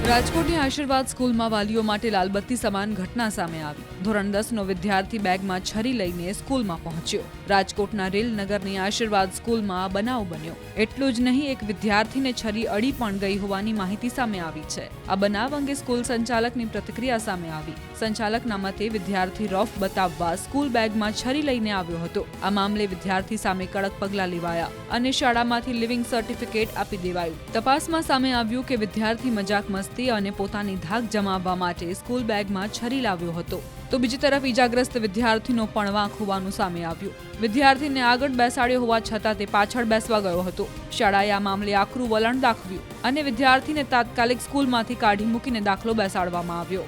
રાજકોટની આશીર્વાદ સ્કૂલમાં વાલીઓ માટે લાલબત્તી સમાન ઘટના સામે આવી। ધોરણ 10નો વિદ્યાર્થી બેગમાં છરી લઈને સ્કૂલમાં પહોંચ્યો। રાજકોટના રેલનગરની આશીર્વાદ સ્કૂલમાં આ બનાવ બન્યો। એટલું જ નહીં, એક વિદ્યાર્થીને છરી અડી પણ ગઈ હોવાની માહિતી સામે આવી છે। આ બનાવ અંગે સ્કૂલ સંચાલકની પ્રતિક્રિયા સામે આવી। સંચાલકના મતે વિદ્યાર્થી રોફ બતાવવા સ્કૂલ બેગમાં છરી લઈને આવ્યો હતો। આ મામલે વિદ્યાર્થી સામે કડક પગલાં લેવાયા અને શાળામાંથી લિવિંગ સર્ટિફિકેટ આપી દેવાયું। તપાસમાં સામે આવ્યું કે વિદ્યાર્થી મજાક મસ્તી અને પોતાની ધાક જમાવવા માટે સ્કૂલ બેગમાં છરી લાવ્યો હતો। તો બીજી તરફ ઈજાગ્રસ્ત વિદ્યાર્થીનો પણ વાંક હોવાનું સામે આવ્યું। વિદ્યાર્થીને આગળ બેસાડ્યો હોવા છતાં તે પાછળ બેસવા ગયો હતો। શાળાએ આ મામલે આકરું વલણ દાખવ્યું અને વિદ્યાર્થીને તાત્કાલિક સ્કૂલમાંથી કાઢી મૂકીને દાખલો બેસાડવામાં આવ્યો।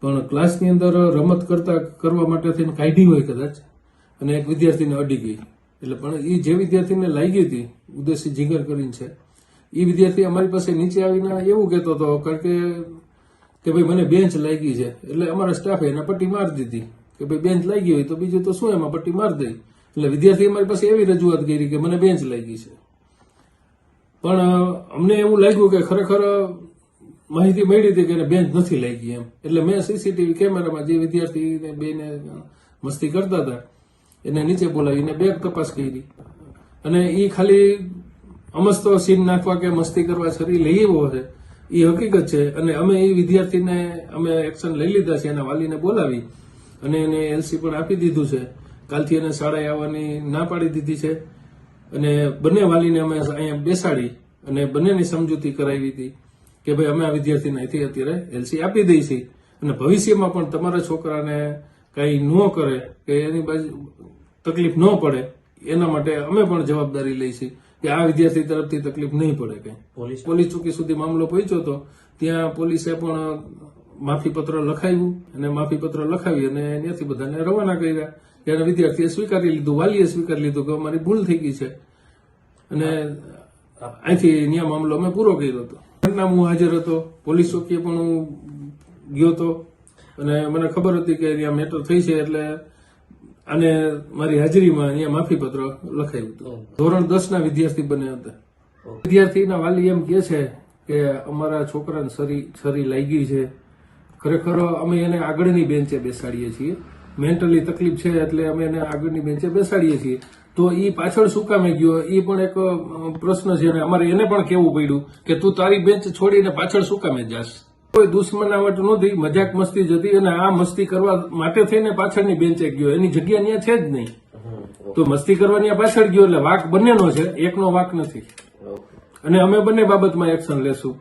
પણ ક્લાસની અંદર રમત કરવા માટે થઈને કાઢી હોય કદાચ અને એક વિદ્યાર્થીને અડી ગઈ, એટલે પણ એ જે વિદ્યાર્થીને લાગી હતી, ઉદ્દેશી જીગર કરીને છે, એ વિદ્યાર્થી અમારી પાસે નીચે આવીને એવું કહેતો હતો કે ભાઈ મને બેન્ચ લાગી છે, એટલે અમારા સ્ટાફે એને પટ્ટી મારી દીધી કે ભાઈ બેન્ચ લાગી હોય તો બીજું તો શું એમાં પટ્ટી મારી દઈ। એટલે વિદ્યાર્થી અમારી પાસે એવી રજૂઆત કરી કે મને બેન્ચ લાગી છે, પણ અમને એવું લાગ્યું કે ખરેખર માહિતી મળી હતી કે એને બેન્ચ નથી લાગી એમ। એટલે મેં સીસીટીવી કેમેરામાં જે વિદ્યાર્થી બેને મસ્તી કરતા હતા એને નીચે બોલાવીને બેગ તપાસ કરી અને એ ખાલી અમસ્તો સીન નાખવા કે મસ્તી કરવા છરી લઈ આવ્યો છે એ હકીકત છે। અને અમે એ વિદ્યાર્થીને અમે એક્શન લઈ લીધા છે, એના વાલીને બોલાવી અને એને એલસી પણ આપી દીધું છે। કાલથી એને શાળાએ આવવાની ના પાડી દીધી છે અને બંને વાલીને અમે અહીંયા બેસાડી અને બંનેની સમજૂતી કરાવી હતી કે ભાઈ અમે આ વિદ્યાર્થીને અહીંથી અત્યારે એલસી આપી દઈ છીએ અને ભવિષ્યમાં પણ તમારા છોકરાને કઈ ન કરે કે એની બાજુ તકલીફ ન પડે એના માટે અમે પણ જવાબદારી લઈ છીએ કે આ વિદ્યાર્થી તરફથી તકલીફ નહીં પડે કઈ। પોલીસ ચોકી સુધી મામલો પહોંચ્યો હતો, ત્યાં પોલીસે પણ માફીપત્ર લખાવ્યું અને માફીપત્ર લખાવી અને ત્યાંથી બધાને રવાના કર્યા ત્યારે વિદ્યાર્થીએ સ્વીકારી લીધું, વાલીએ સ્વીકારી લીધું કે અમારી ભૂલ થઈ ગઈ છે અને અહીંથી ત્યાં મામલો અમે પૂરો કર્યો હતો। ઘટના હું હાજર હતો, પોલીસ ચોકીએ પણ હું ગયો હતો અને મને ખબર હતી કે ત્યાં મેટર થઈ છે, એટલે અને મારી હાજરીમાં અહીંયા માફીપત્ર લખાયું હતું। ધોરણ 10ના વિદ્યાર્થી બન્યા હતા। વિદ્યાર્થીના વાલી એમ કે છે કે અમારા છોકરાને છરી લાગી છે, ખરેખર અમે એને આગળની બેન્ચે બેસાડીએ છીએ, મેન્ટલી તકલીફ છે એટલે અમે એને આગળની બેન્ચે બેસાડીએ છીએ, તો એ પાછળ શું કામે ગયો એ પણ એક પ્રશ્ન છે અને અમારે એને પણ કહેવું પડ્યું કે તું તારી બેન્ચ છોડીને પાછળ શું કામે જાશ। કોઈ દુશ્મનાવટ નહોતી, મજાક મસ્તી જ હતી અને આ મસ્તી કરવા માટે થઈને પાછળની બેન્ચે ગયો, એની જગ્યા ત્યાં છે જ નહીં, તો મસ્તી કરવાની પાછળ ગયો એટલે વાક બંનેનો છે, એકનો વાક નથી। અને અમે બંને બાબતમાં એક્શન લેશું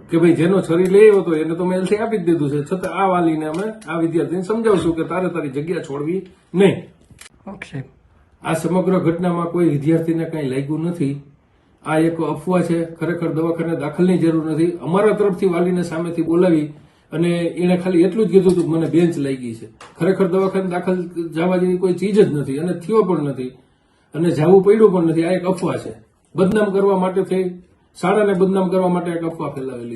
કે ભાઈ જેનો છરી લઈ આવ્યો હતો એને તો મેં એલસી આપી જ દીધું છે, છતાં આ વાલીને અમે આ વિદ્યાર્થીને સમજાવશું કે તારે તારી જગ્યા છોડવી નહીં। આ સમગ્ર ઘટનામાં કોઈ વિદ્યાર્થીને કઈ લાગ્યું નથી, આ એક અફવા છે, ખરેખર દવાખાને દાખલની જરૂર નથી। અમારા તરફથી વાલીને સામેથી બોલાવી અને એને ખાલી એટલું જ કીધું હતું કે મને બેન્ચ લાગી છે, ખરેખર દવાખાને દાખલ જવા જેવી કોઈ ચીજ જ નથી અને થયો પણ નથી અને જવું પડ્યું પણ નથી। આ એક અફવા છે, બદનામ કરવા માટે થઈ, શાળાને બદનામ કરવા માટે એક અફવા ફેલાવેલી છે।